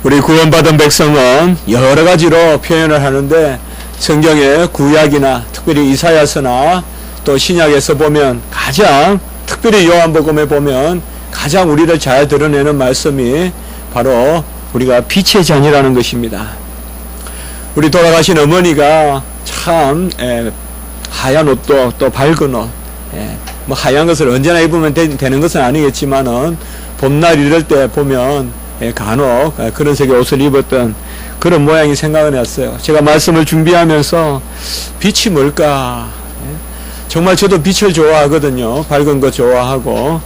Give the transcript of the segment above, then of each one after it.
우리 구원받은 백성은 여러 가지로 표현을 하는데 성경의 구약이나 특별히 이사야서나 또 신약에서 보면 가장 특별히 요한복음에 보면 가장 우리를 잘 드러내는 말씀이 바로 우리가 빛의 자녀라는 것입니다. 우리 돌아가신 어머니가 참 하얀 옷도 또 밝은 옷, 뭐 하얀 것을 언제나 입으면 되는 것은 아니겠지만은 봄날 이럴 때 보면 간혹 그런 색의 옷을 입었던 그런 모양이 생각이 났어요. 제가 말씀을 준비하면서 빛이 뭘까? 정말 저도 빛을 좋아하거든요. 밝은 거 좋아하고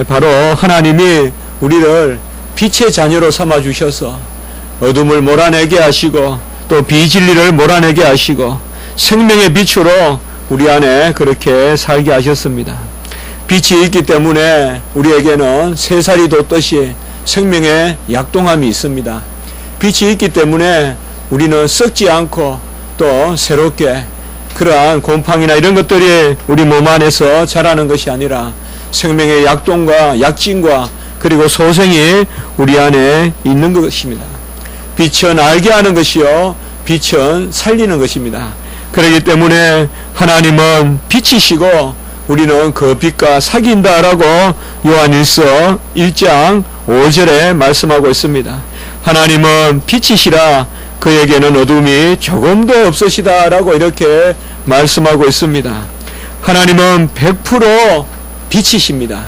바로 하나님이 우리를 빛의 자녀로 삼아 주셔서 어둠을 몰아내게 하시고 또 비진리를 몰아내게 하시고 생명의 빛으로 우리 안에 그렇게 살게 하셨습니다. 빛이 있기 때문에 우리에게는 새살이 돋듯이 생명의 약동함이 있습니다. 빛이 있기 때문에 우리는 썩지 않고 또 새롭게 그러한 곰팡이나 이런 것들이 우리 몸 안에서 자라는 것이 아니라 생명의 약동과 약진과 그리고 소생이 우리 안에 있는 것입니다. 빛은 알게 하는 것이요 빛은 살리는 것입니다. 그렇기 때문에 하나님은 빛이시고 우리는 그 빛과 사귄다라고 요한일서 1장 5절에 말씀하고 있습니다. 하나님은 빛이시라 그에게는 어둠이 조금도 없으시다라고 이렇게 말씀하고 있습니다. 하나님은 100% 빛이십니다.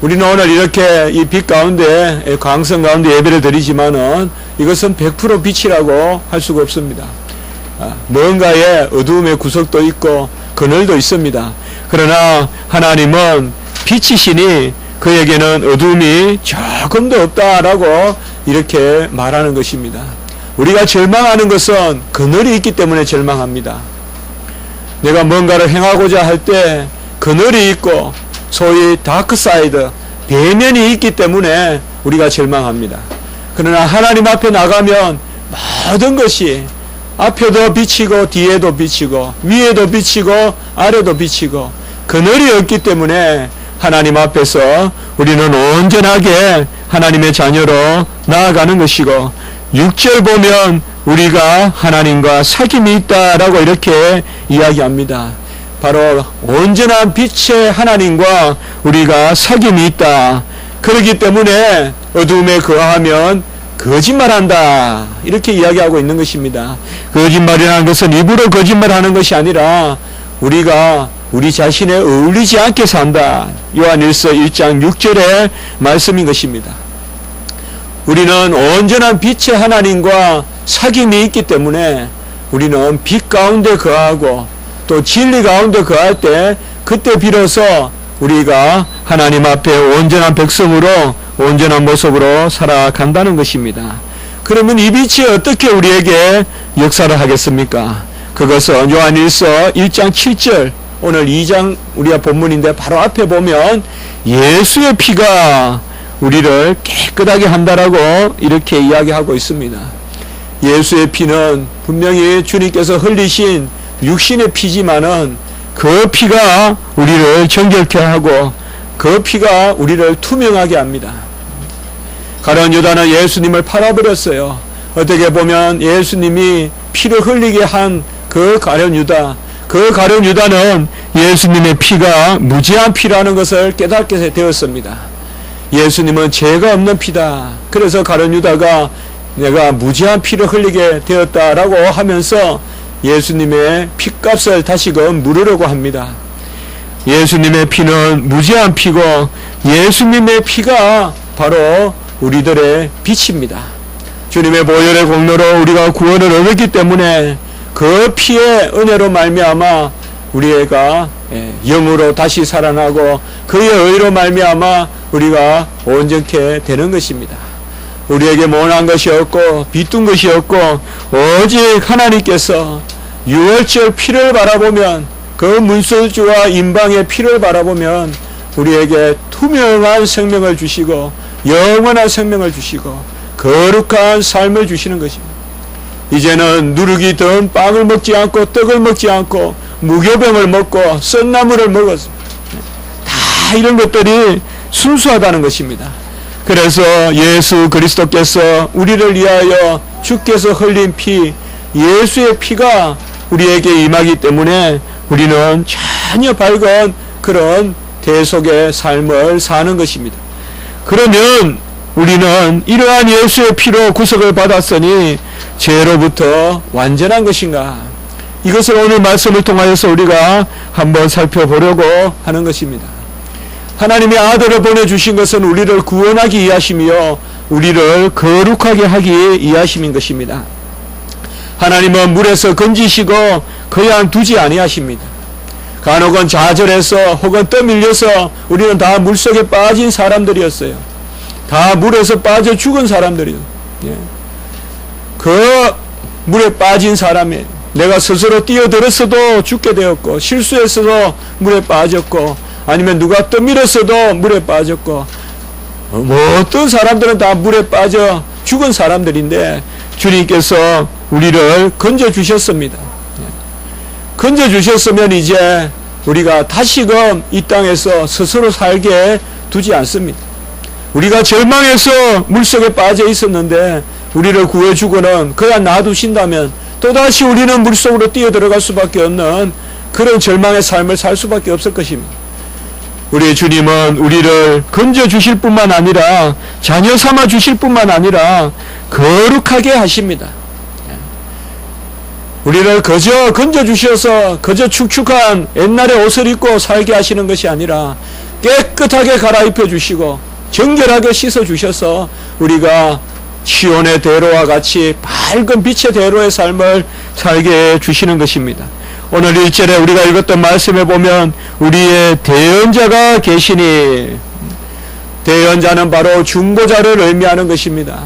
우리는 오늘 이렇게 이 빛 가운데 광선 가운데 예배를 드리지만은 이것은 100% 빛이라고 할 수가 없습니다. 뭔가에 어두움의 구석도 있고 그늘도 있습니다. 그러나 하나님은 빛이시니 그에게는 어둠이 조금도 없다라고 이렇게 말하는 것입니다. 우리가 절망하는 것은 그늘이 있기 때문에 절망합니다. 내가 뭔가를 행하고자 할 때 그늘이 있고 소위 다크사이드, 배면이 있기 때문에 우리가 절망합니다. 그러나 하나님 앞에 나가면 모든 것이 앞에도 비치고 뒤에도 비치고 위에도 비치고 아래도 비치고 그늘이 없기 때문에 하나님 앞에서 우리는 온전하게 하나님의 자녀로 나아가는 것이고 6절 보면 우리가 하나님과 사귐이 있다라고 이렇게 이야기합니다. 바로 온전한 빛의 하나님과 우리가 사귐이 있다. 그렇기 때문에 어둠에 거하면 거짓말한다. 이렇게 이야기하고 있는 것입니다. 거짓말이라는 것은 입으로 거짓말하는 것이 아니라 우리가 우리 자신에 어울리지 않게 산다. 요한일서 1장 6절의 말씀인 것입니다. 우리는 온전한 빛의 하나님과 사귐이 있기 때문에 우리는 빛 가운데 거하고 또 진리 가운데 거할 때 그때 비로소 우리가 하나님 앞에 온전한 백성으로 온전한 모습으로 살아간다는 것입니다. 그러면 이 빛이 어떻게 우리에게 역사를 하겠습니까? 그것은 요한일서 1장 7절 오늘 2장 우리가 본문인데 바로 앞에 보면 예수의 피가 우리를 깨끗하게 한다라고 이렇게 이야기하고 있습니다. 예수의 피는 분명히 주님께서 흘리신 육신의 피지만은 그 피가 우리를 정결케 하고 그 피가 우리를 투명하게 합니다. 가룟 유다는 예수님을 팔아버렸어요. 어떻게 보면 예수님이 피를 흘리게 한 그 가룟 유다, 그 가룟 유다는 예수님의 피가 무죄한 피라는 것을 깨닫게 되었습니다. 예수님은 죄가 없는 피다. 그래서 가룟 유다가 내가 무죄한 피를 흘리게 되었다라고 하면서 예수님의 피값을 다시금 물으려고 합니다. 예수님의 피는 무죄한 피고 예수님의 피가 바로 우리들의 빛입니다. 주님의 보혈의 공로로 우리가 구원을 얻었기 때문에 그 피의 은혜로 말미암아 우리가 영으로 다시 살아나고 그의 의로 말미암아 우리가 온전케 되는 것입니다. 우리에게 모난 것이 없고 비뚱 것이 없고 오직 하나님께서 유월절 피를 바라보면 그 문설주와 임방의 피를 바라보면 우리에게 투명한 생명을 주시고 영원한 생명을 주시고 거룩한 삶을 주시는 것입니다. 이제는 누룩이 든 빵을 먹지 않고 떡을 먹지 않고 무교병을 먹고 썬나물을 먹었습니다. 다 이런 것들이 순수하다는 것입니다. 그래서 예수 그리스도께서 우리를 위하여 주께서 흘린 피, 예수의 피가 우리에게 임하기 때문에 우리는 전혀 밝은 그런 대속의 삶을 사는 것입니다. 그러면 우리는 이러한 예수의 피로 구속을 받았으니 죄로부터 완전한 것인가? 이것을 오늘 말씀을 통하여서 우리가 한번 살펴보려고 하는 것입니다. 하나님의 아들을 보내주신 것은 우리를 구원하기 위하심이요 우리를 거룩하게 하기 위하심인 것입니다. 하나님은 물에서 건지시고 그냥 두지 아니하십니다. 간혹은 좌절해서 혹은 떠밀려서 우리는 다 물속에 빠진 사람들이었어요. 다 물에서 빠져 죽은 사람들이요. 그 물에 빠진 사람이 내가 스스로 뛰어들었어도 죽게 되었고, 실수했어도 물에 빠졌고, 아니면 누가 떠밀었어도 물에 빠졌고, 어떤 사람들은 다 물에 빠져 죽은 사람들인데 주님께서 우리를 건져주셨습니다. 건져주셨으면 이제 우리가 다시금 이 땅에서 스스로 살게 두지 않습니다. 우리가 절망해서 물속에 빠져 있었는데 우리를 구해주고는 그냥 놔두신다면 또다시 우리는 물속으로 뛰어들어갈 수밖에 없는 그런 절망의 삶을 살 수밖에 없을 것입니다. 우리 주님은 우리를 건져주실 뿐만 아니라 자녀 삼아 주실 뿐만 아니라 거룩하게 하십니다. 우리를 그저 건져주셔서 그저 축축한 옛날의 옷을 입고 살게 하시는 것이 아니라 깨끗하게 갈아입혀 주시고 정결하게 씻어 주셔서 우리가 시온의 대로와 같이 밝은 빛의 대로의 삶을 살게 해 주시는 것입니다. 오늘 1절에 우리가 읽었던 말씀에 보면 우리의 대언자가 계시니, 대언자는 바로 중보자를 의미하는 것입니다.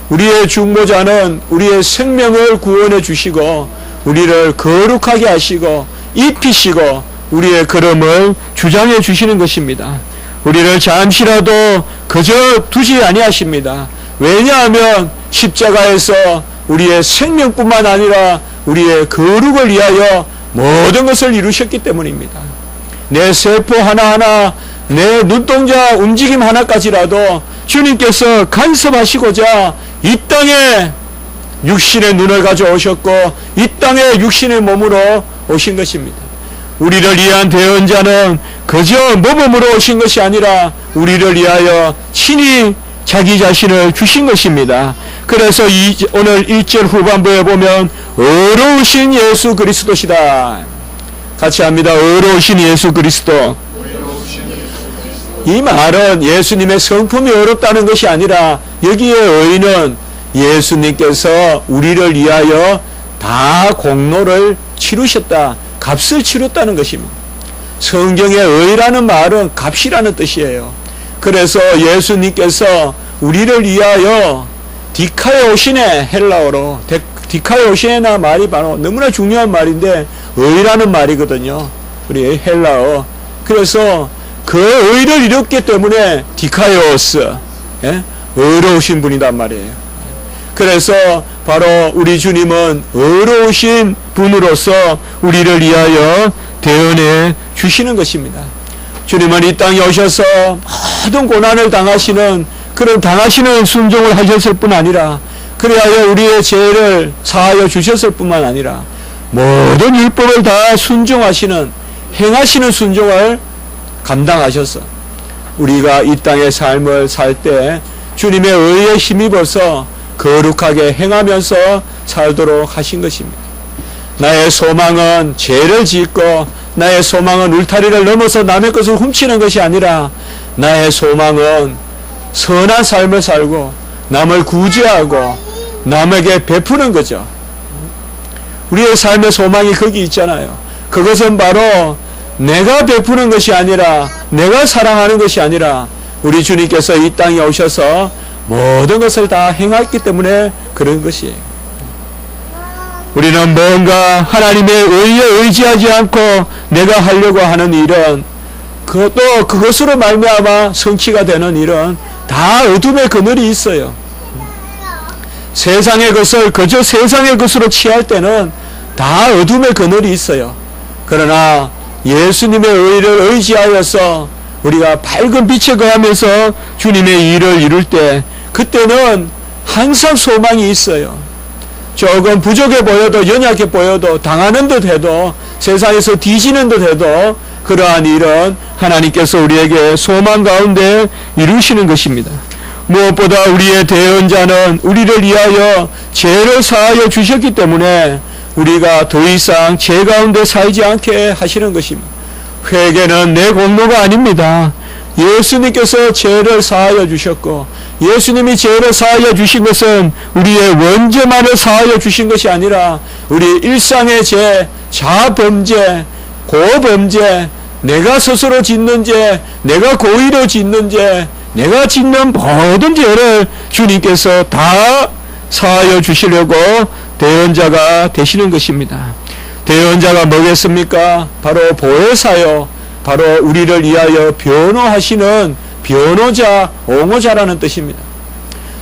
우리의 중보자는 우리의 생명을 구원해 주시고 우리를 거룩하게 하시고 입히시고 우리의 걸음을 주장해 주시는 것입니다. 우리를 잠시라도 그저 두지 아니하십니다. 왜냐하면 십자가에서 우리의 생명뿐만 아니라 우리의 거룩을 위하여 모든 것을 이루셨기 때문입니다. 내 세포 하나하나, 내 눈동자 움직임 하나까지라도 주님께서 간섭하시고자 이 땅에 육신의 눈을 가져오셨고 이 땅에 육신의 몸으로 오신 것입니다. 우리를 위한 대언자는 그저 모범으로 오신 것이 아니라 우리를 위하여 친히 자기 자신을 주신 것입니다. 그래서 오늘 1절 후반부에 보면 의로우신 예수 그리스도시다. 같이 합니다. 의로우신 예수 그리스도. 이 말은 예수님의 성품이 어렵다는 것이 아니라 여기에 의는 예수님께서 우리를 위하여 다 공로를 치르셨다. 값을 치렀다는 것입니다. 성경의 의라는 말은 값이라는 뜻이에요. 그래서 예수님께서 우리를 위하여 디카이오시네, 헬라어로 디카이오시네나 말이 바로 너무나 중요한 말인데 의라는 말이거든요. 우리 헬라어. 그래서 그 의를 이뤘기 때문에 디카이오스, 의로우신 분이란 말이에요. 그래서 바로 우리 주님은 의로우신 분으로서 우리를 위하여 대언해 주시는 것입니다. 주님은 이 땅에 오셔서 모든 고난을 당하시는 그런 당하시는 순종을 하셨을 뿐 아니라 그리하여 우리의 죄를 사하여 주셨을 뿐만 아니라 모든 율법을 다 순종하시는 행하시는 순종을 감당하셔서 우리가 이 땅의 삶을 살 때 주님의 의에 힘입어서 거룩하게 행하면서 살도록 하신 것입니다. 나의 소망은 죄를 짓고 나의 소망은 울타리를 넘어서 남의 것을 훔치는 것이 아니라 나의 소망은 선한 삶을 살고 남을 구제하고 남에게 베푸는 거죠. 우리의 삶의 소망이 거기 있잖아요. 그것은 바로 내가 베푸는 것이 아니라 내가 사랑하는 것이 아니라 우리 주님께서 이 땅에 오셔서 모든 것을 다 행했기 때문에 그런 것이에요. 우리는 뭔가 하나님의 의에 의지하지 않고 내가 하려고 하는 일은 그것도 그것으로 말미암아 성취가 되는 일은 다 어둠의 그늘이 있어요. 세상의 것을 그저 세상의 것으로 취할 때는 다 어둠의 그늘이 있어요. 그러나 예수님의 의를 의지하여서 우리가 밝은 빛에 거하면서 주님의 일을 이룰 때 그때는 항상 소망이 있어요. 조금 부족해 보여도 연약해 보여도 당하는 듯 해도 세상에서 뒤지는 듯 해도 그러한 일은 하나님께서 우리에게 소망 가운데 이루시는 것입니다. 무엇보다 우리의 대언자는 우리를 위하여 죄를 사하여 주셨기 때문에 우리가 더 이상 죄 가운데 살지 않게 하시는 것입니다. 회개는 내 공로가 아닙니다. 예수님께서 죄를 사하여 주셨고 예수님이 죄를 사하여 주신 것은 우리의 원죄만을 사하여 주신 것이 아니라 우리 일상의 죄, 자범죄, 고범죄, 내가 스스로 짓는 죄, 내가 고의로 짓는 죄, 내가 짓는 모든 죄를 주님께서 다 사하여 주시려고 대언자가 되시는 것입니다. 대언자가 뭐겠습니까? 바로 보혜사요, 바로 우리를 위하여 변호하시는 변호자, 옹호자라는 뜻입니다.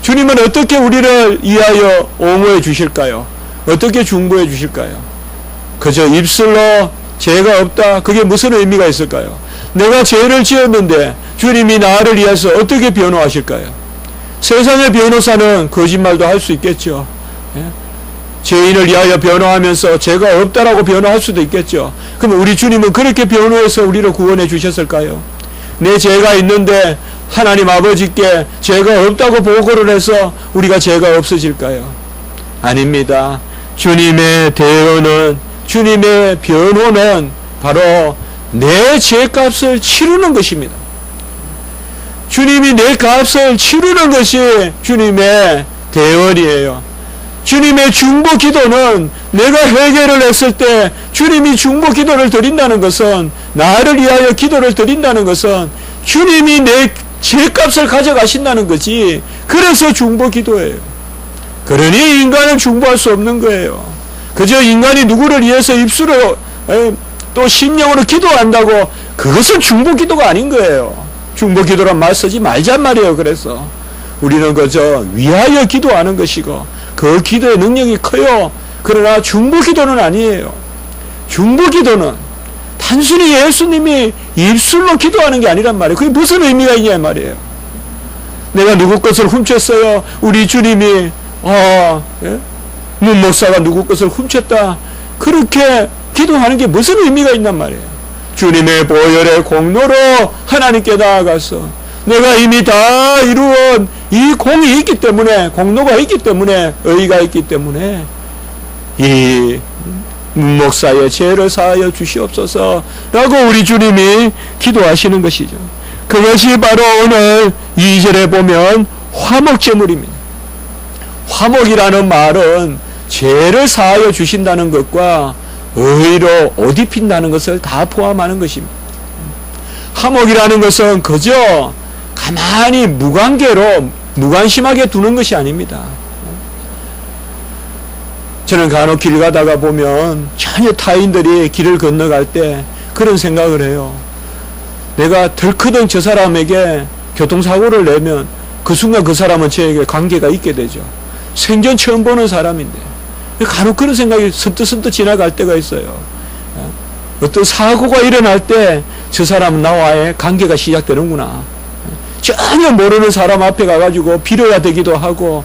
주님은 어떻게 우리를 위하여 옹호해 주실까요? 어떻게 중보해 주실까요? 그저 입술로 죄가 없다, 그게 무슨 의미가 있을까요? 내가 죄를 지었는데 주님이 나를 위해서 어떻게 변호하실까요? 세상의 변호사는 거짓말도 할 수 있겠죠. 예? 죄인을 위하여 변호하면서 죄가 없다라고 변호할 수도 있겠죠. 그럼 우리 주님은 그렇게 변호해서 우리를 구원해 주셨을까요? 내 죄가 있는데 하나님 아버지께 죄가 없다고 보고를 해서 우리가 죄가 없어질까요? 아닙니다. 주님의 대언은, 주님의 변호는 바로 내 죄값을 치르는 것입니다. 주님이 내 값을 치르는 것이 주님의 대언이에요. 주님의 중보 기도는 내가 회개를 했을 때 주님이 중보 기도를 드린다는 것은, 나를 위하여 기도를 드린다는 것은 주님이 내 죄값을 가져가신다는 거지. 그래서 중보 기도예요. 그러니 인간은 중보할 수 없는 거예요. 그저 인간이 누구를 위해서 입술로 또 심령으로 기도한다고 그것은 중보 기도가 아닌 거예요. 중보 기도란 말 쓰지 말란 말이에요. 그래서 우리는 그저 위하여 기도하는 것이고 그 기도의 능력이 커요. 그러나 중보 기도는 아니에요. 중보 기도는 단순히 예수님이 입술로 기도하는 게 아니란 말이에요. 그게 무슨 의미가 있냐 말이에요. 내가 누구 것을 훔쳤어요. 우리 주님이 문 목사가 누구 것을 훔쳤다, 그렇게 기도하는 게 무슨 의미가 있단 말이에요. 주님의 보혈의 공로로 하나님께 나아가서 내가 이미 다 이루은 이 공이 있기 때문에, 공로가 있기 때문에, 의의가 있기 때문에 이 문목사의 죄를 사하여 주시옵소서라고 우리 주님이 기도하시는 것이죠. 그것이 바로 오늘 2절에 보면 화목제물입니다. 화목이라는 말은 죄를 사하여 주신다는 것과 의로 옷 입힌다는 것을 다 포함하는 것입니다. 화목이라는 것은 그저 가만히 무관계로 무관심하게 두는 것이 아닙니다. 저는 간혹 길 가다가 보면 전혀 타인들이 길을 건너갈 때 그런 생각을 해요. 내가 덜크덩 저 사람에게 교통사고를 내면 그 순간 그 사람은 저에게 관계가 있게 되죠. 생전 처음 보는 사람인데 간혹 그런 생각이 선뜻선뜻 지나갈 때가 있어요. 어떤 사고가 일어날 때 저 사람은 나와의 관계가 시작되는구나. 전혀 모르는 사람 앞에 가가지고 빌어야 되기도 하고,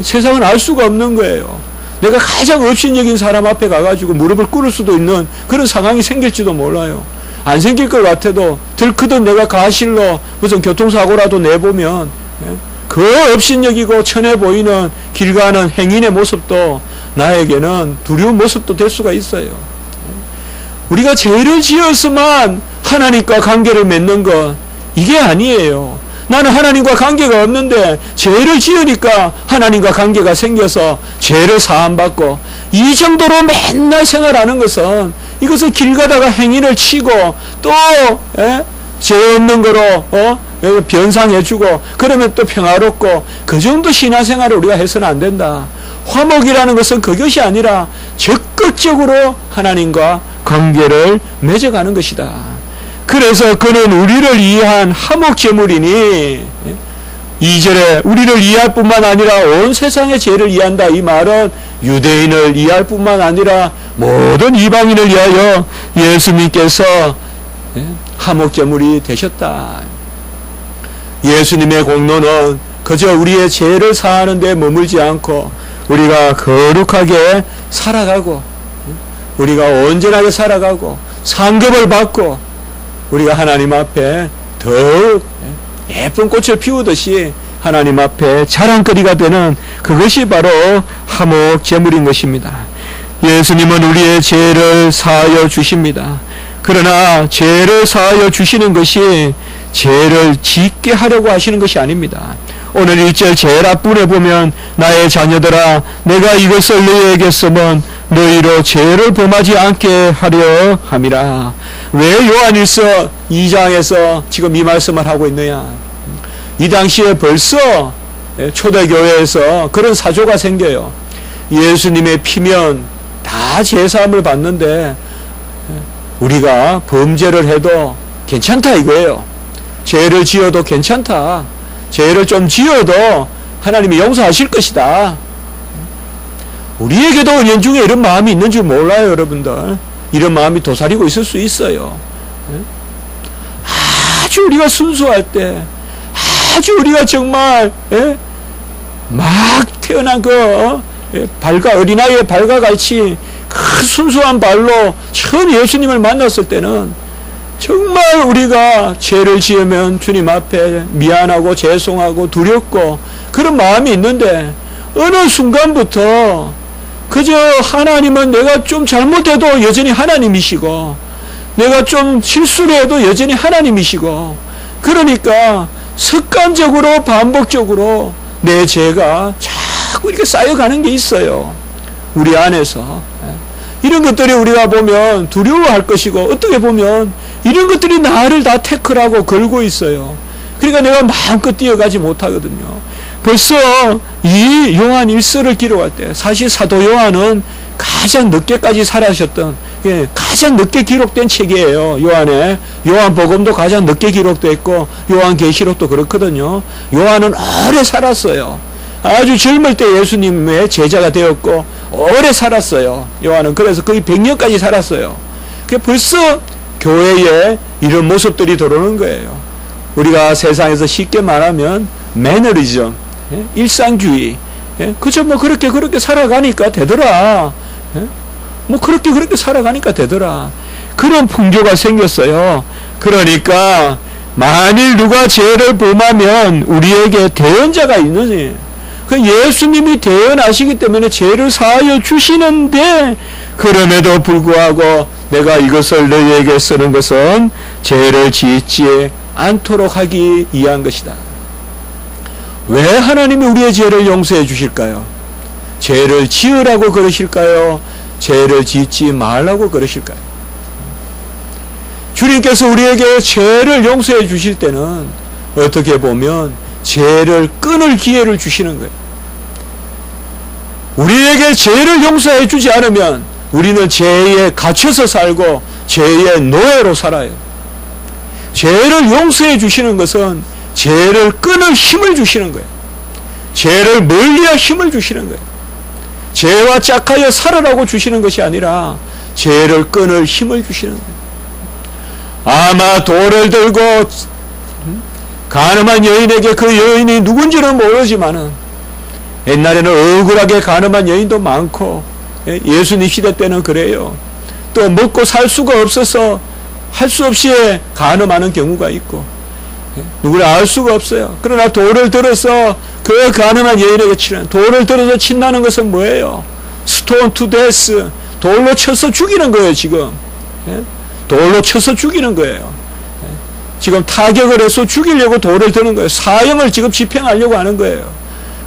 세상은 알 수가 없는 거예요. 내가 가장 업신여긴 사람 앞에 가가지고 무릎을 꿇을 수도 있는 그런 상황이 생길지도 몰라요. 안 생길 것 같아도 들크던 내가 가실로 무슨 교통사고라도 내보면 그 업신여기고 천해 보이는 길 가는 행인의 모습도 나에게는 두려운 모습도 될 수가 있어요. 우리가 죄를 지었으면 하나님과 관계를 맺는 것, 이게 아니에요. 나는 하나님과 관계가 없는데 죄를 지으니까 하나님과 관계가 생겨서 죄를 사함받고, 이 정도로 맨날 생활하는 것은, 이것을 길 가다가 행인을 치고 또 죄 없는 거로 변상해주고 그러면 또 평화롭고, 그 정도 신앙생활을 우리가 해서는 안 된다. 화목이라는 것은 그것이 아니라 적극적으로 하나님과 관계를 맺어가는 것이다. 그래서 그는 우리를 위한 화목제물이니, 2절에 우리를 위할 뿐만 아니라 온 세상의 죄를 위한다, 이 말은 유대인을 위할 뿐만 아니라 모든 이방인을 위하여 예수님께서 화목제물이 되셨다. 예수님의 공로는 그저 우리의 죄를 사하는 데 머물지 않고 우리가 거룩하게 살아가고 우리가 온전하게 살아가고 상급을 받고 우리가 하나님 앞에 더욱 예쁜 꽃을 피우듯이 하나님 앞에 자랑거리가 되는 그것이 바로 화목제물인 것입니다. 예수님은 우리의 죄를 사하여 주십니다. 그러나 죄를 사하여 주시는 것이 죄를 짓게 하려고 하시는 것이 아닙니다. 오늘 1절 제일 앞부분에 보면 나의 자녀들아 내가 이것을 너희에게 쓰면 너희로 죄를 범하지 않게 하려 함이라. 왜 요한일서 2장에서 지금 이 말씀을 하고 있느냐. 이 당시에 벌써 초대교회에서 그런 사조가 생겨요. 예수님의 피면 다 제사함을 받는데 우리가 범죄를 해도 괜찮다 이거예요. 죄를 지어도 괜찮다. 죄를 좀 지어도 하나님이 용서하실 것이다. 우리에게도 은연중에 이런 마음이 있는 줄 몰라요, 여러분들. 이런 마음이 도사리고 있을 수 있어요. 아주 우리가 순수할 때, 아주 우리가 정말 막 태어난 어린아이의 발과 같이 그 순수한 발로 처음 예수님을 만났을 때는 정말 우리가 죄를 지으면 주님 앞에 미안하고 죄송하고 두렵고 그런 마음이 있는데 어느 순간부터 그저 하나님은 내가 좀 잘못해도 여전히 하나님이시고 내가 좀 실수를 해도 여전히 하나님이시고 그러니까 습관적으로 반복적으로 내 죄가 자꾸 이렇게 쌓여가는 게 있어요. 우리 안에서. 이런 것들이 우리가 보면 두려워할 것이고 어떻게 보면 이런 것들이 나를 다 태클하고 걸고 있어요. 그러니까 내가 마음껏 뛰어가지 못하거든요. 벌써 이 요한 1서를 기록할 때 사실 사도 요한은 가장 늦게까지 살아셨던 가장 늦게 기록된 책이에요. 요한복음도 가장 늦게 기록됐고 요한계시록도 그렇거든요. 요한은 오래 살았어요. 아주 젊을 때 예수님의 제자가 되었고 오래 살았어요. 요한은 그래서 거의 100년까지 살았어요. 벌써 교회에 이런 모습들이 들어오는 거예요. 우리가 세상에서 쉽게 말하면 매너리즘, 일상주의, 그저 뭐 그렇게 살아가니까 되더라. 뭐 그렇게 살아가니까 되더라. 그런 풍조가 생겼어요. 그러니까 만일 누가 죄를 범하면 우리에게 대언자가 있느니 그 예수님이 대언하시기 때문에 죄를 사하여 주시는데 그럼에도 불구하고 내가 이것을 너희에게 쓰는 것은 죄를 짓지 않도록 하기 위한 것이다. 왜 하나님이 우리의 죄를 용서해 주실까요? 죄를 지으라고 그러실까요? 죄를 짓지 말라고 그러실까요? 주님께서 우리에게 죄를 용서해 주실 때는 어떻게 보면 죄를 끊을 기회를 주시는 거예요. 우리에게 죄를 용서해 주지 않으면 우리는 죄에 갇혀서 살고 죄의 노예로 살아요. 죄를 용서해 주시는 것은 죄를 끊을 힘을 주시는 거예요. 죄를 멀리할 힘을 주시는 거예요. 죄와 짝하여 살아라고 주시는 것이 아니라 죄를 끊을 힘을 주시는 거예요. 아마 돌을 들고 간음한 여인에게 그 여인이 누군지는 모르지만은 옛날에는 억울하게 간음한 여인도 많고 예수님 시대 때는 그래요. 또 먹고 살 수가 없어서 할 수 없이 간음하는 경우가 있고 누구를 알 수가 없어요. 그러나 돌을 들어서 그 간음한 여인에게 치는 돌을 들어서 친다는 것은 뭐예요? 스톤 투 데스 돌로 쳐서 죽이는 거예요. 지금 돌로 쳐서 죽이는 거예요. 지금 타격을 해서 죽이려고 돌을 드는 거예요. 사형을 지금 집행하려고 하는 거예요.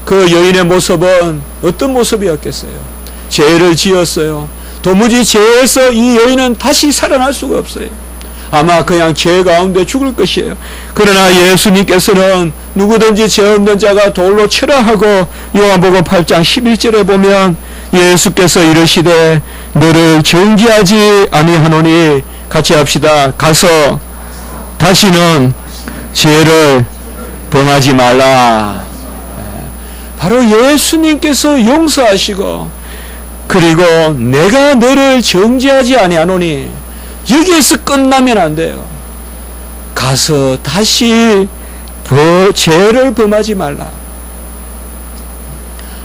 그 여인의 모습은 어떤 모습이었겠어요? 죄를 지었어요. 도무지 죄에서 이 여인은 다시 살아날 수가 없어요. 아마 그냥 죄 가운데 죽을 것이에요. 그러나 예수님께서는 누구든지 죄 없는 자가 돌로 치라 하고 요한복음 8장 11절에 보면 예수께서 이르시되 너를 정죄하지 아니하노니 같이 합시다. 가서 다시는 죄를 범하지 말라. 바로 예수님께서 용서하시고 그리고 내가 너를 정죄하지 아니하노니 여기에서 끝나면 안 돼요. 가서 다시 죄를 범하지 말라.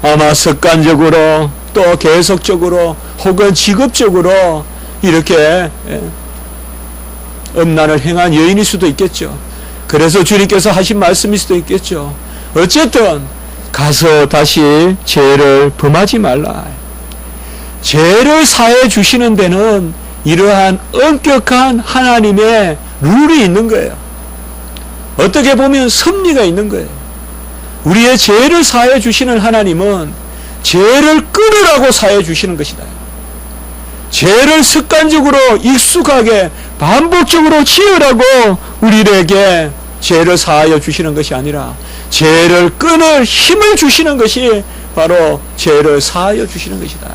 아마 습관적으로 또 계속적으로 혹은 직업적으로 이렇게 음란을 행한 여인일 수도 있겠죠. 그래서 주님께서 하신 말씀일 수도 있겠죠. 어쨌든 가서 다시 죄를 범하지 말라. 죄를 사해 주시는 데는 이러한 엄격한 하나님의 룰이 있는 거예요. 어떻게 보면 섭리가 있는 거예요. 우리의 죄를 사해 주시는 하나님은 죄를 끊으라고 사해 주시는 것이다. 죄를 습관적으로 익숙하게 반복적으로 지으라고 우리에게 죄를 사하여 주시는 것이 아니라 죄를 끊을 힘을 주시는 것이 바로 죄를 사하여 주시는 것이다.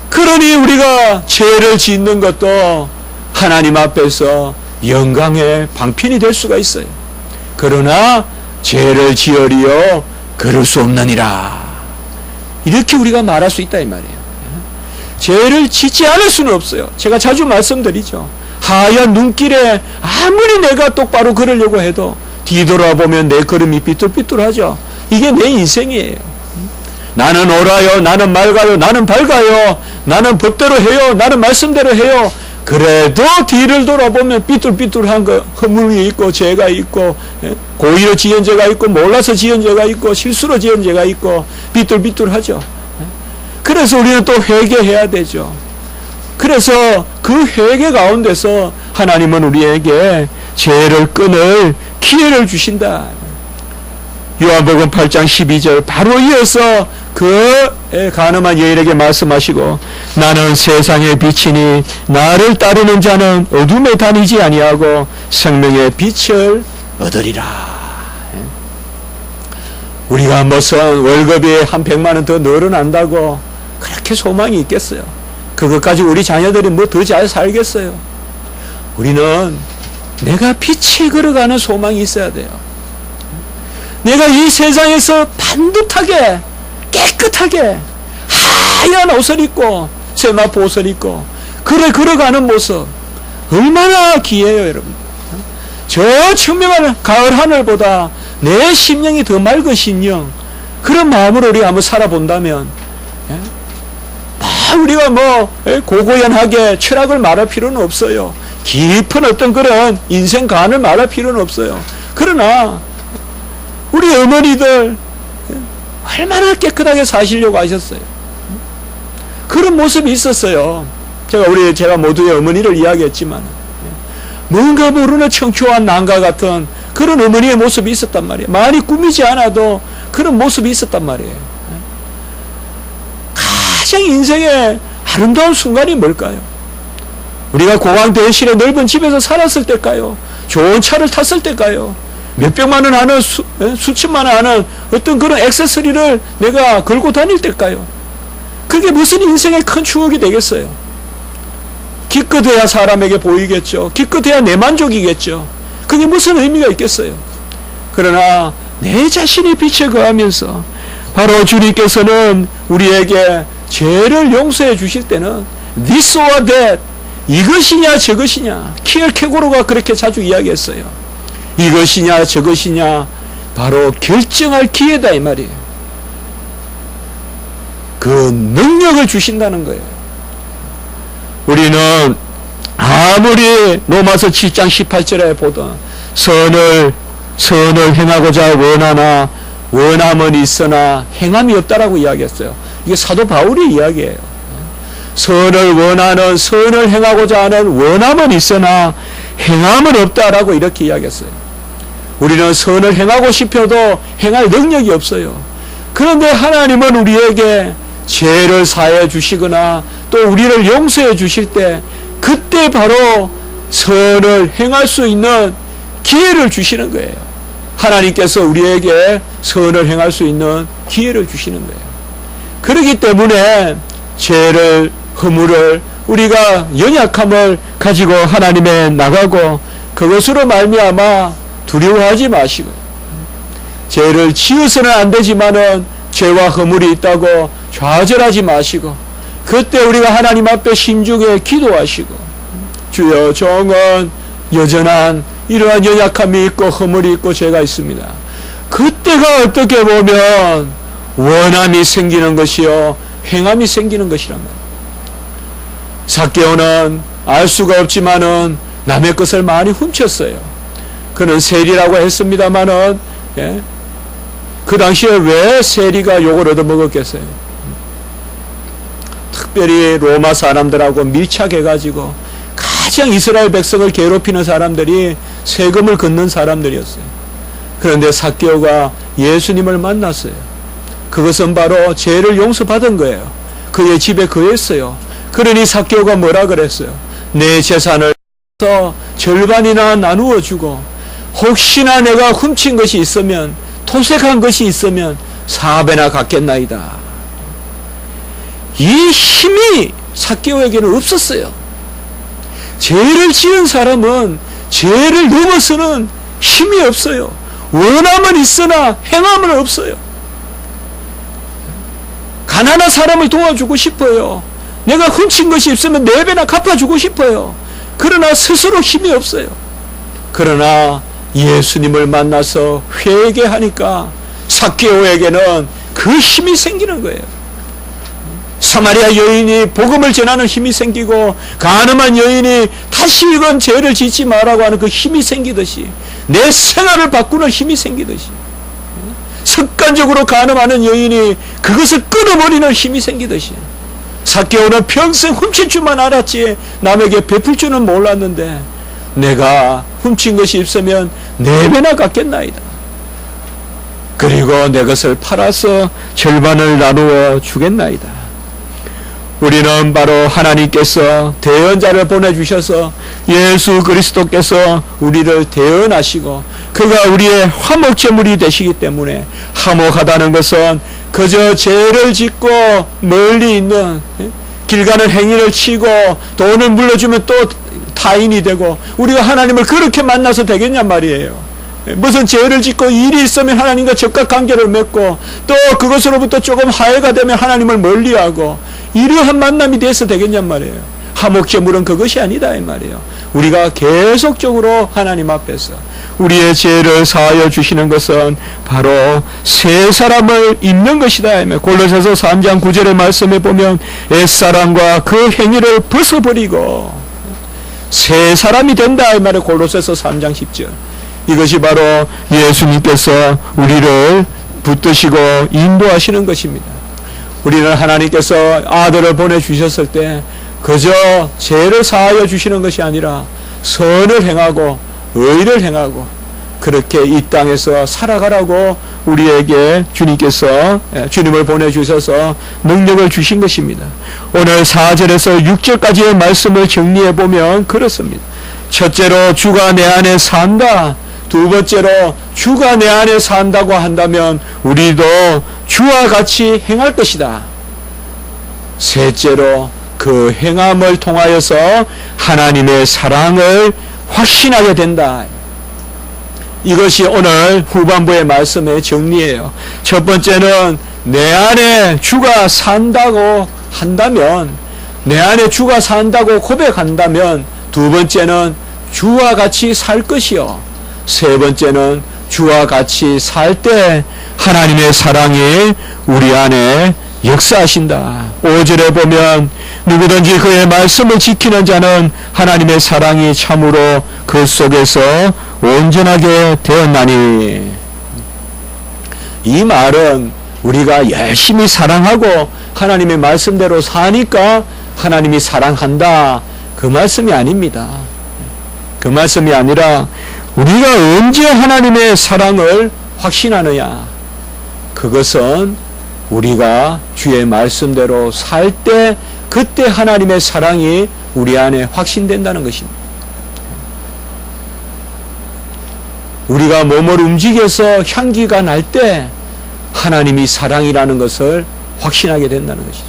그러니 우리가 죄를 짓는 것도 하나님 앞에서 영광의 방편이 될 수가 있어요. 그러나 죄를 지으리요 그럴 수 없느니라. 이렇게 우리가 말할 수 있다 이 말이에요. 죄를 짓지 않을 수는 없어요. 제가 자주 말씀드리죠. 하얀 눈길에 아무리 내가 똑바로 걸으려고 해도 뒤돌아보면 내 걸음이 삐뚤삐뚤하죠. 이게 내 인생이에요. 나는 옳아요, 나는 맑아요, 나는 밝아요, 나는 법대로 해요, 나는 말씀대로 해요. 그래도 뒤를 돌아보면 삐뚤삐뚤한 거, 허물이 있고 죄가 있고 고의로 지은 죄가 있고 몰라서 지은 죄가 있고 실수로 지은 죄가 있고 삐뚤삐뚤하죠. 그래서 우리는 또 회개해야 되죠. 그래서 그 회개 가운데서 하나님은 우리에게 죄를 끊을 기회를 주신다. 요한복음 8장 12절 바로 이어서 그 가늠한 여인에게 말씀하시고 나는 세상의 빛이니 나를 따르는 자는 어둠에 다니지 아니하고 생명의 빛을 얻으리라. 우리가 무슨 월급이 한 100만 원 더 늘어난다고 그렇게 소망이 있겠어요? 그것 가지고 우리 자녀들이 뭐 더 잘 살겠어요? 우리는 내가 빛에 걸어가는 소망이 있어야 돼요. 내가 이 세상에서 반듯하게 깨끗하게 하얀 옷을 입고 세마포 옷을 입고 그래 걸어가는 모습 얼마나 귀해요 여러분. 저 청명한 가을 하늘보다 내 심령이 더 맑은 심령, 그런 마음으로 우리가 한번 살아본다면 우리가 뭐 고고연하게 철학을 말할 필요는 없어요. 깊은 어떤 그런 인생관을 말할 필요는 없어요. 그러나 우리 어머니들 얼마나 깨끗하게 사시려고 하셨어요. 그런 모습이 있었어요. 제가 모두의 어머니를 이야기했지만 뭔가 모르는 청초한 난과 같은 그런 어머니의 모습이 있었단 말이에요. 많이 꾸미지 않아도 그런 모습이 있었단 말이에요. 가장 인생의 아름다운 순간이 뭘까요? 우리가 공항 대실의 넓은 집에서 살았을 때일까요? 좋은 차를 탔을 때일까요? 몇백만 원 하는 수천만 원 하는 어떤 그런 액세서리를 내가 걸고 다닐 때일까요? 그게 무슨 인생의 큰 추억이 되겠어요? 기껏해야 사람에게 보이겠죠. 기껏해야 내 만족이겠죠. 그게 무슨 의미가 있겠어요? 그러나 내 자신이 빛에 거하면서 바로 주님께서는 우리에게 죄를 용서해 주실 때는 this or that, 이것이냐 저것이냐, 키엘케고르가 그렇게 자주 이야기했어요. 이것이냐 저것이냐 바로 결정할 기회다 이 말이에요. 그 능력을 주신다는 거예요. 우리는 아무리 로마서 7장 18절에 보던 선을 행하고자 원하나 원함은 있으나 행함이 없다라고 이야기했어요. 이게 사도 바울의 이야기예요. 선을 행하고자 하는 원함은 있으나 행함은 없다라고 이렇게 이야기했어요. 우리는 선을 행하고 싶어도 행할 능력이 없어요. 그런데 하나님은 우리에게 죄를 사해 주시거나 또 우리를 용서해 주실 때 그때 바로 선을 행할 수 있는 기회를 주시는 거예요. 하나님께서 우리에게 선을 행할 수 있는 기회를 주시는 거예요. 그렇기 때문에 죄를, 허물을, 우리가 연약함을 가지고 하나님에 나가고 그것으로 말미암아 두려워하지 마시고, 죄를 지어서는 안 되지만은 죄와 허물이 있다고 좌절하지 마시고, 그때 우리가 하나님 앞에 심중에 기도하시고, 주여 종은 여전한 이러한 연약함이 있고 허물이 있고 죄가 있습니다. 그때가 어떻게 보면 원함이 생기는 것이요 행함이 생기는 것이란 말이에요. 삭개오는 알 수가 없지만은 남의 것을 많이 훔쳤어요. 그는 세리라고 했습니다마는 그 당시에 왜 세리가 욕을 얻어먹었겠어요? 특별히 로마 사람들하고 밀착해가지고 가장 이스라엘 백성을 괴롭히는 사람들이 세금을 걷는 사람들이었어요. 그런데 삭개오가 예수님을 만났어요. 그것은 바로 죄를 용서받은 거예요. 그의 집에 거했어요. 그러니 삭개오가 뭐라 그랬어요? 내 재산을 절반이나 나누어 주고 혹시나 내가 훔친 것이 있으면 토색한 것이 있으면 4배나 갚겠나이다. 이 힘이 삭개오에게는 없었어요. 죄를 지은 사람은 죄를 넘어서는 힘이 없어요. 원함은 있으나 행함은 없어요. 가난한 사람을 도와주고 싶어요. 내가 훔친 것이 있으면 4배나 갚아주고 싶어요. 그러나 스스로 힘이 없어요. 그러나 예수님을 만나서 회개하니까 삭개오에게는 그 힘이 생기는 거예요. 사마리아 여인이 복음을 전하는 힘이 생기고 간음한 여인이 다시금 죄를 짓지 말라고 하는 그 힘이 생기듯이 내 생활을 바꾸는 힘이 생기듯이 습관적으로 간음하는 여인이 그것을 끊어버리는 힘이 생기듯이 삭개오는 평생 훔칠 줄만 알았지 남에게 베풀 줄은 몰랐는데 내가 훔친 것이 있으면 4배나 갚겠나이다. 그리고 내 것을 팔아서 절반을 나누어 주겠나이다. 우리는 바로 하나님께서 대언자를 보내주셔서 예수 그리스도께서 우리를 대언하시고 그가 우리의 화목제물이 되시기 때문에 화목하다는 것은 그저 죄를 짓고 멀리 있는 길 가는 행위를 치고 돈을 물려주면 또 타인이 되고 우리가 하나님을 그렇게 만나서 되겠냔 말이에요. 무슨 죄를 짓고 일이 있으면 하나님과 적각 관계를 맺고 또 그것으로부터 조금 하해가 되면 하나님을 멀리하고 이러한 만남이 돼서 되겠냔 말이에요. 화목제물은 그것이 아니다 이 말이에요. 우리가 계속적으로 하나님 앞에서 우리의 죄를 사하여 주시는 것은 바로 새 사람을 입는 것이다. 골로새서 3장 9절의 말씀에 보면 옛사람과 그 행위를 벗어버리고 새 사람이 된다 이 말이에요. 골로새서 3장 10절. 이것이 바로 예수님께서 우리를 붙드시고 인도하시는 것입니다. 우리는 하나님께서 아들을 보내주셨을 때 그저 죄를 사하여 주시는 것이 아니라 선을 행하고 의를 행하고 그렇게 이 땅에서 살아가라고 우리에게 주님을 보내주셔서 능력을 주신 것입니다. 오늘 4절에서 6절까지의 말씀을 정리해 보면 그렇습니다. 첫째로 주가 내 안에 산다. 두 번째로 주가 내 안에 산다고 한다면 우리도 주와 같이 행할 것이다. 셋째로 그 행함을 통하여서 하나님의 사랑을 확신하게 된다. 이것이 오늘 후반부의 말씀의 정리예요. 첫 번째는 내 안에 주가 산다고 한다면, 내 안에 주가 산다고 고백한다면, 두 번째는 주와 같이 살 것이요, 세 번째는 주와 같이 살 때 하나님의 사랑이 우리 안에 역사하신다. 5절에 보면 누구든지 그의 말씀을 지키는 자는 하나님의 사랑이 참으로 그 속에서 온전하게 되었나니. 이 말은 우리가 열심히 사랑하고 하나님의 말씀대로 사니까 하나님이 사랑한다, 그 말씀이 아닙니다. 그 말씀이 아니라 우리가 언제 하나님의 사랑을 확신하느냐, 그것은 우리가 주의 말씀대로 살 때 그때 하나님의 사랑이 우리 안에 확신된다는 것입니다. 우리가 몸을 움직여서 향기가 날 때 하나님이 사랑이라는 것을 확신하게 된다는 것이죠.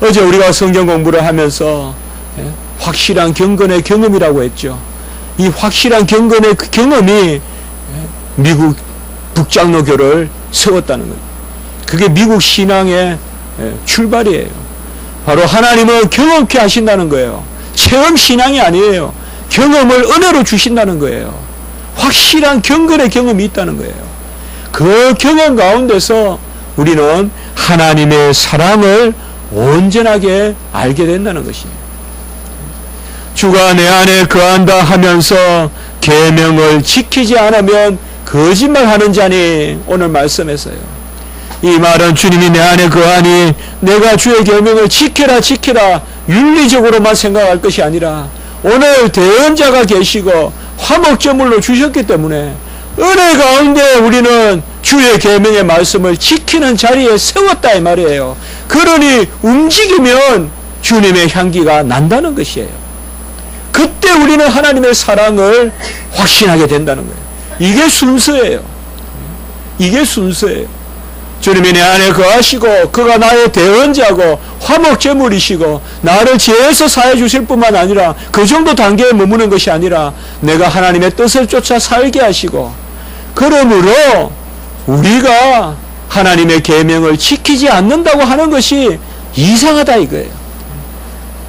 어제 우리가 성경 공부를 하면서 확실한 경건의 경험이라고 했죠. 이 확실한 경건의 그 경험이 미국 북장로교를 세웠다는 거예요. 그게 미국 신앙의 출발이에요. 바로 하나님은 경험케 하신다는 거예요. 체험 신앙이 아니에요. 경험을 은혜로 주신다는 거예요. 확실한 경건의 경험이 있다는 거예요. 그 경험 가운데서 우리는 하나님의 사랑을 온전하게 알게 된다는 것이에요. 주가 내 안에 거한다 하면서 계명을 지키지 않으면 거짓말하는 자니, 오늘 말씀에서요. 이 말은 주님이 내 안에 거하니 내가 주의 계명을 지켜라 윤리적으로만 생각할 것이 아니라 오늘 대언자가 계시고 화목제물로 주셨기 때문에 은혜 가운데 우리는 주의 계명의 말씀을 지키는 자리에 세웠다 이 말이에요. 그러니 움직이면 주님의 향기가 난다는 것이에요. 그때 우리는 하나님의 사랑을 확신하게 된다는 거예요. 이게 순서예요. 이게 순서예요. 주님이 내 안에 거하시고 그가 나의 대언자고 화목제물이시고 나를 죄에서 사해 주실 뿐만 아니라 그 정도 단계에 머무는 것이 아니라 내가 하나님의 뜻을 쫓아 살게 하시고, 그러므로 우리가 하나님의 계명을 지키지 않는다고 하는 것이 이상하다 이거예요.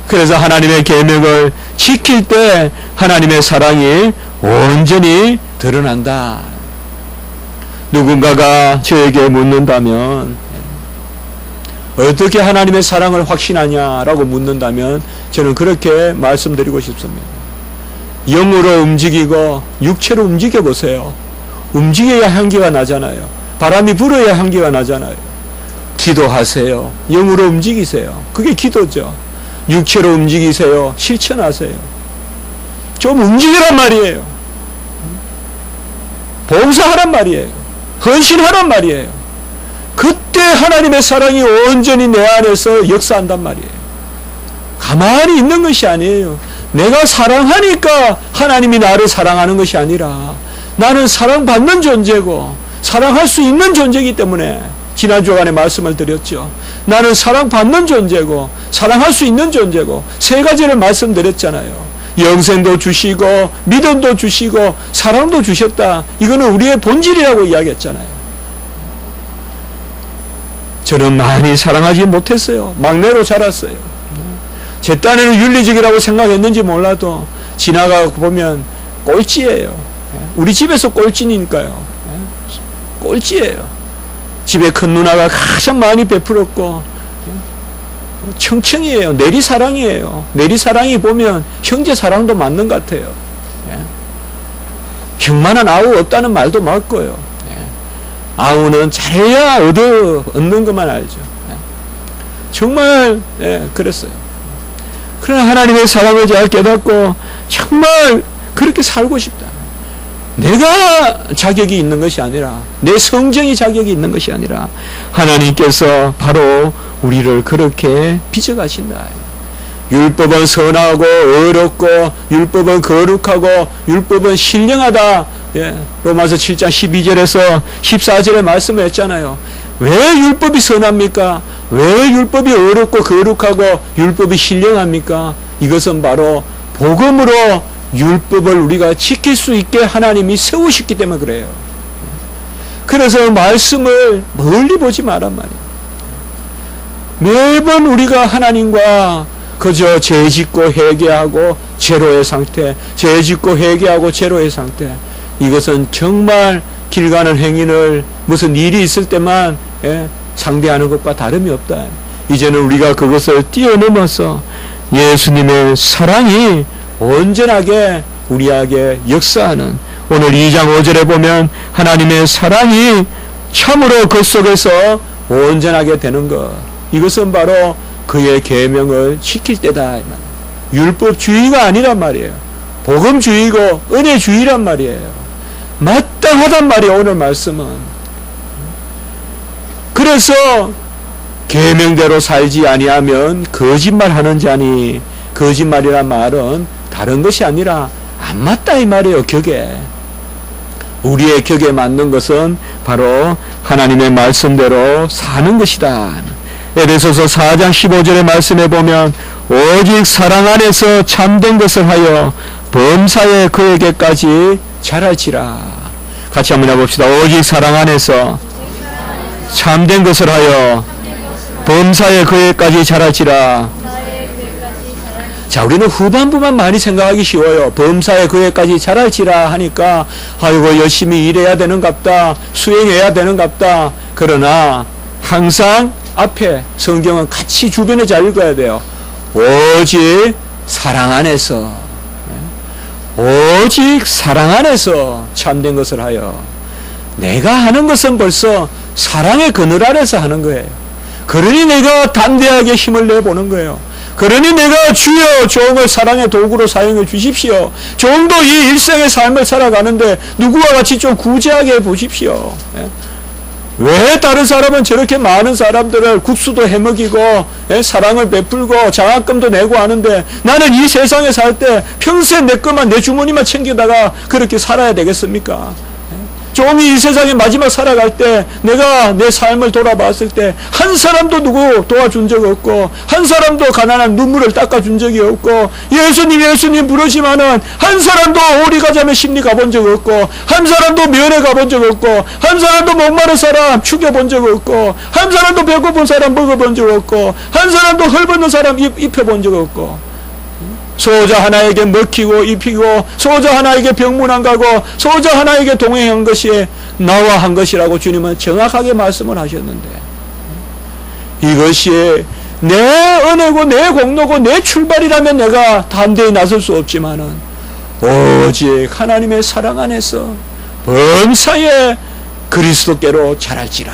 그래서 하나님의 계명을 지킬 때 하나님의 사랑이 온전히 드러난다. 누군가가 저에게 묻는다면, 어떻게 하나님의 사랑을 확신하냐라고 묻는다면 저는 그렇게 말씀드리고 싶습니다. 영으로 움직이고 육체로 움직여 보세요. 움직여야 향기가 나잖아요. 바람이 불어야 향기가 나잖아요. 기도하세요. 영으로 움직이세요. 그게 기도죠. 육체로 움직이세요. 실천하세요. 좀 움직이란 말이에요. 봉사하란 말이에요. 헌신하란 말이에요. 그때 하나님의 사랑이 온전히 내 안에서 역사한단 말이에요. 가만히 있는 것이 아니에요. 내가 사랑하니까 하나님이 나를 사랑하는 것이 아니라 나는 사랑받는 존재고 사랑할 수 있는 존재이기 때문에, 지난 주간에 말씀을 드렸죠. 나는 사랑받는 존재고 사랑할 수 있는 존재고, 세 가지를 말씀드렸잖아요. 영생도 주시고 믿음도 주시고 사랑도 주셨다. 이거는 우리의 본질이라고 이야기했잖아요. 저는 많이 사랑하지 못했어요. 막내로 자랐어요. 제 딴에는 윤리적이라고 생각했는지 몰라도 지나가고 보면 꼴찌예요. 우리 집에서 꼴찌니까요. 꼴찌예요. 집에 큰 누나가 가장 많이 베풀었고 청청이에요. 내리사랑이에요. 내리사랑이 보면 형제사랑도 맞는 것 같아요. 형만한 아우 없다는 말도 맞고요. 아우는 잘해야 얻는 것만 알죠. 정말 그랬어요. 그러나 하나님의 사랑을 잘 깨닫고 정말 그렇게 살고 싶다. 내가 자격이 있는 것이 아니라, 내 성정이 자격이 있는 것이 아니라 하나님께서 바로 우리를 그렇게 빚어가신다. 율법은 선하고 의롭고 율법은 거룩하고 율법은 신령하다. 로마서 7장 12절에서 14절에 말씀을 했잖아요. 왜 율법이 선합니까? 왜 율법이 의롭고 거룩하고 율법이 신령합니까? 이것은 바로 복음으로 율법을 우리가 지킬 수 있게 하나님이 세우셨기 때문에 그래요. 그래서 말씀을 멀리 보지 말란 말이에요. 매번 우리가 하나님과 그저 죄짓고 회개하고 제로의 상태, 죄짓고 회개하고 제로의 상태, 이것은 정말 길 가는 행인을 무슨 일이 있을 때만 상대하는 것과 다름이 없다. 이제는 우리가 그것을 뛰어넘어서 예수님의 사랑이 온전하게 우리에게 역사하는, 오늘 2장 5절에 보면 하나님의 사랑이 참으로 그 속에서 온전하게 되는 것, 이것은 바로 그의 계명을 지킬 때다. 율법주의가 아니란 말이에요. 복음주의고 은혜주의란 말이에요. 마땅하단 말이에요. 오늘 말씀은. 그래서 계명대로 살지 아니하면 거짓말하는 자니, 거짓말이란 말은 다른 것이 아니라 안 맞다 이 말이에요. 격에. 우리의 격에 맞는 것은 바로 하나님의 말씀대로 사는 것이다. 에베소서 4장 15절의 말씀에 보면 오직 사랑 안에서 참된 것을 하여 범사에 그에게까지 자랄지라. 같이 한번 해봅시다. 오직 사랑 안에서 참된 것을 하여 범사에 그에게까지 자랄지라. 자, 우리는 후반부만 많이 생각하기 쉬워요. 범사에 그에까지 자랄지라 하니까 아이고 열심히 일해야 되는갑다, 수행해야 되는갑다. 그러나 항상 앞에 성경은 같이 주변에 잘 읽어야 돼요. 오직 사랑 안에서, 오직 사랑 안에서 참된 것을 하여. 내가 하는 것은 벌써 사랑의 그늘 아래서 하는 거예요. 그러니 내가 담대하게 힘을 내보는 거예요. 그러니 내가 주여 종을 사랑의 도구로 사용해 주십시오. 종도 이 일생의 삶을 살아가는데 누구와 같이 좀 구제하게 해 보십시오. 왜 다른 사람은 저렇게 많은 사람들을 국수도 해먹이고 사랑을 베풀고 장학금도 내고 하는데 나는 이 세상에 살 때 평생 내 것만 내 주머니만 챙기다가 그렇게 살아야 되겠습니까? 종이 이 세상에 마지막 살아갈 때 내가 내 삶을 돌아봤을 때 한 사람도 누구 도와준 적 없고 한 사람도 가난한 눈물을 닦아준 적이 없고 예수님 부르시면은 한 사람도 오리 가자며 심리 가본 적 없고 한 사람도 면회 가본 적 없고 한 사람도 목마른 사람 죽여본 적 없고 한 사람도 배고픈 사람 먹어본 적 없고 한 사람도 헐벗는 사람 입혀본 적 없고 소자 하나에게 먹히고 입히고 소자 하나에게 병문안 가고 소자 하나에게 동행한 것이 나와 한 것이라고 주님은 정확하게 말씀을 하셨는데 이것이 내 은혜고 내 공로고 내 출발이라면 내가 담대히 나설 수 없지만은 오직 하나님의 사랑 안에서 범사에 그리스도께로 자랄지라.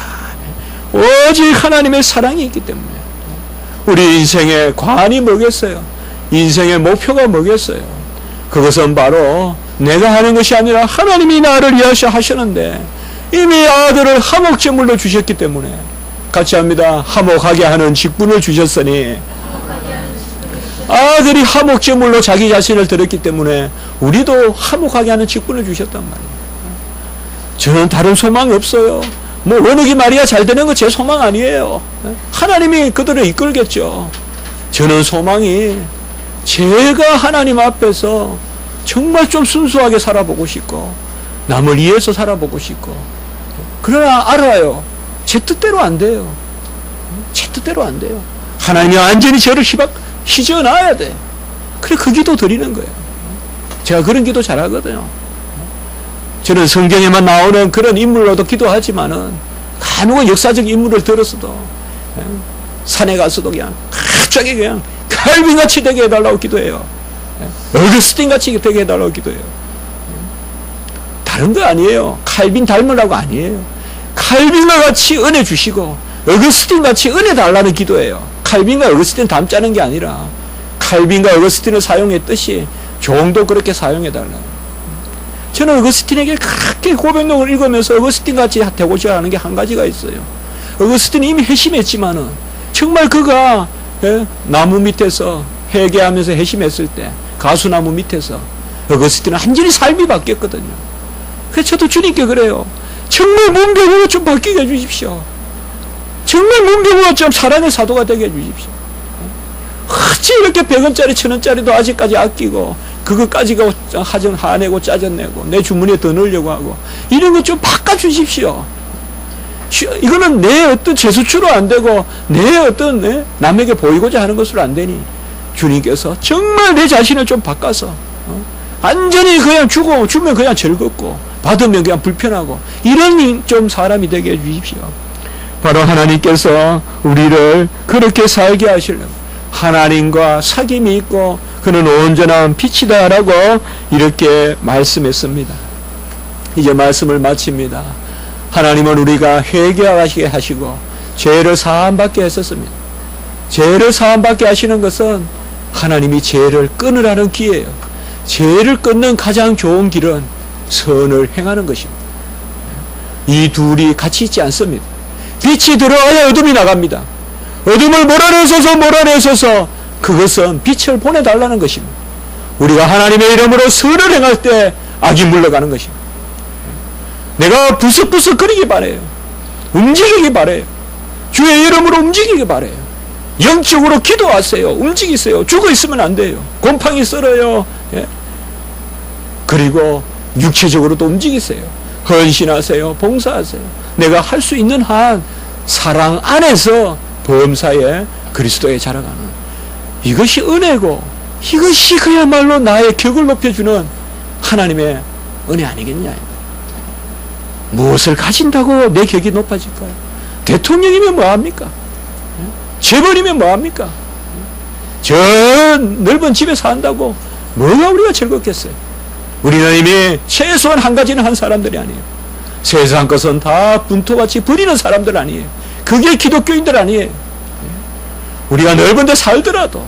오직 하나님의 사랑이 있기 때문에 우리 인생의 관이 뭐겠어요? 인생의 목표가 뭐겠어요? 그것은 바로 내가 하는 것이 아니라 하나님이 나를 위하여 하시는데 이미 아들을 화목제물로 주셨기 때문에 같이 합니다. 화목하게 하는 직분을 주셨으니 아들이 화목제물로 자기 자신을 드렸기 때문에 우리도 화목하게 하는 직분을 주셨단 말이에요. 저는 다른 소망이 없어요. 뭐 원욱이 마리아 잘 되는 거 제 소망 아니에요. 하나님이 그들을 이끌겠죠. 저는 소망이 제가 하나님 앞에서 정말 좀 순수하게 살아보고 싶고 남을 위해서 살아보고 싶고 그러나 알아요. 제 뜻대로 안 돼요. 제 뜻대로 안 돼요. 하나님이 완전히 저를 휘저어놔야 돼. 그래 그 기도 드리는 거예요. 제가 그런 기도 잘하거든요. 저는 성경에만 나오는 그런 인물로도 기도하지만은 간혹은 역사적 인물을 들었어도 산에 가서도 그냥 갑자기 그냥 칼빈같이 되게 해달라고 기도해요. 어거스틴같이 되게 해달라고 기도해요. 다른 거 아니에요. 칼빈 닮으라고 아니에요. 칼빈과 같이 은혜 주시고 어거스틴같이 은혜 달라는 기도예요. 칼빈과 어거스틴 닮자는 게 아니라 칼빈과 어거스틴을 사용했듯이 종도 그렇게 사용해달라고. 저는 어거스틴에게 그렇게 고백록을 읽으면서 어거스틴같이 되고자 하는 게 한 가지가 있어요. 어거스틴이 이미 회심했지만은 정말 그가 나무 밑에서 회개하면서 회심했을 때 가수나무 밑에서 어거스틴은 완전히 삶이 바뀌었거든요. 그래서 저도 주님께 그래요. 정말 문병으로 좀 바뀌게 해주십시오. 정말 문병으로 좀 사랑의 사도가 되게 해주십시오. 어찌 이렇게 100원짜리 1000원짜리도 아직까지 아끼고 그것까지가 화내고 짜증내고 내 주머니에 더 넣으려고 하고 이런 것 좀 바꿔주십시오. 이거는 내 어떤 재수치로 안 되고 내 어떤 남에게 보이고자 하는 것으로 안 되니 주님께서 정말 내 자신을 좀 바꿔서 완전히 그냥 주면 그냥 즐겁고 받으면 그냥 불편하고 이런 좀 사람이 되게 해주십시오. 바로 하나님께서 우리를 그렇게 살게 하시려고 하나님과 사귐이 있고 그는 온전한 빛이다라고 이렇게 말씀했습니다. 이제 말씀을 마칩니다. 하나님은 우리가 회개하게 하시고 죄를 사함받게 했었습니다. 죄를 사함받게 하시는 것은 하나님이 죄를 끊으라는 기회예요. 죄를 끊는 가장 좋은 길은 선을 행하는 것입니다. 이 둘이 같이 있지 않습니다. 빛이 들어와야 어둠이 나갑니다. 어둠을 몰아내소서 그것은 빛을 보내달라는 것입니다. 우리가 하나님의 이름으로 선을 행할 때 악이 물러가는 것입니다. 내가 부스부스 거리기 바래요. 움직이기 바래요. 주의 이름으로 움직이기 바래요. 영적으로 기도하세요. 움직이세요. 죽어 있으면 안 돼요. 곰팡이 썰어요. 그리고 육체적으로도 움직이세요. 헌신하세요. 봉사하세요. 내가 할 수 있는 한 사랑 안에서 범사에 그리스도에 자라가는 이것이 은혜고 이것이 그야말로 나의 격을 높여주는 하나님의 은혜 아니겠냐. 무엇을 가진다고 내 격이 높아질까요? 대통령이면 뭐합니까? 재벌이면 뭐합니까? 저 넓은 집에 산다고 뭐가 우리가 즐겁겠어요? 우리는 이미 최소한 한 가지는 한 사람들이 아니에요. 세상 것은 다 분토같이 버리는 사람들 아니에요. 그게 기독교인들 아니에요. 우리가 넓은 데 살더라도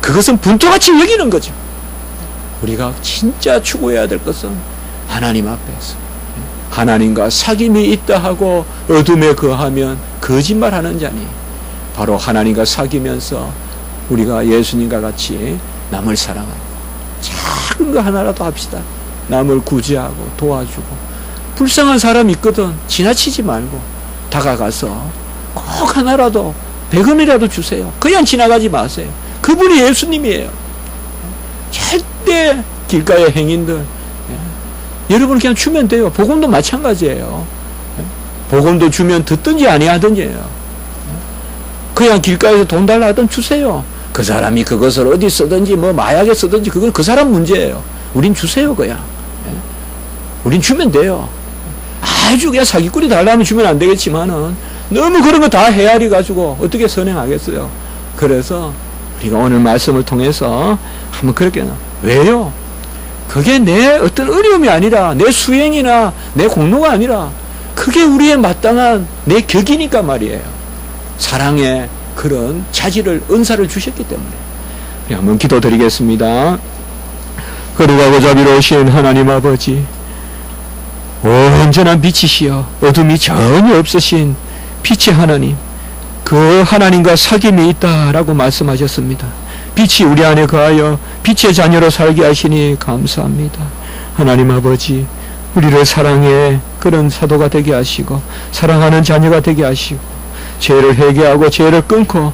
그것은 분토같이 여기는 거죠. 우리가 진짜 추구해야 될 것은 하나님 앞에서 하나님과 사귐이 있다 하고 어둠에 거하면 거짓말하는 자니 바로 하나님과 사귀면서 우리가 예수님과 같이 남을 사랑하고 작은 거 하나라도 합시다. 남을 구제하고 도와주고 불쌍한 사람 있거든 지나치지 말고 다가가서 꼭 하나라도 100원이라도 주세요. 그냥 지나가지 마세요. 그분이 예수님이에요. 절대 길가의 행인들 여러분 그냥 주면 돼요. 복음도 마찬가지예요. 복음도 주면 듣든지 아니하든지예요. 그냥 길가에서 돈 달라 하든 주세요. 그 사람이 그것을 어디 쓰든지 뭐 마약에 쓰든지 그건 그 사람 문제예요. 우린 주세요 그냥. 우린 주면 돼요. 아주 그냥 사기꾼이 달라면 주면 안 되겠지만은 너무 그런 거 다 헤아리 가지고 어떻게 선행하겠어요. 그래서 우리가 오늘 말씀을 통해서 한번 그렇게 왜요? 그게 내 어떤 어려움이 아니라 내 수행이나 내 공로가 아니라 그게 우리의 마땅한 내 격이니까 말이에요. 사랑의 그런 자질을 은사를 주셨기 때문에 우리 한번 기도드리겠습니다. 거룩하고 자비로우신 하나님 아버지 온전한 빛이시여 어둠이 전혀 없으신 빛의 하나님 그 하나님과 사귐이 있다라고 말씀하셨습니다. 빛이 우리 안에 거하여 빛의 자녀로 살게 하시니 감사합니다. 하나님 아버지 우리를 사랑의 그런 사도가 되게 하시고 사랑하는 자녀가 되게 하시고 죄를 회개하고 죄를 끊고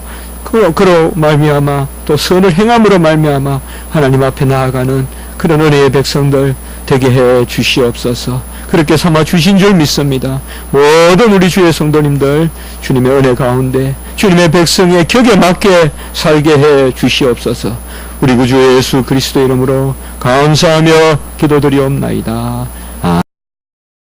그로 말미암아 또 선을 행함으로 말미암아 하나님 앞에 나아가는 그런 은혜의 백성들 되게 해 주시옵소서. 그렇게 삼아 주신 줄 믿습니다. 모든 우리 주의 성도님들 주님의 은혜 가운데 주님의 백성의 격에 맞게 살게 해 주시옵소서. 우리 구주 예수 그리스도 이름으로 감사하며 기도드리옵나이다.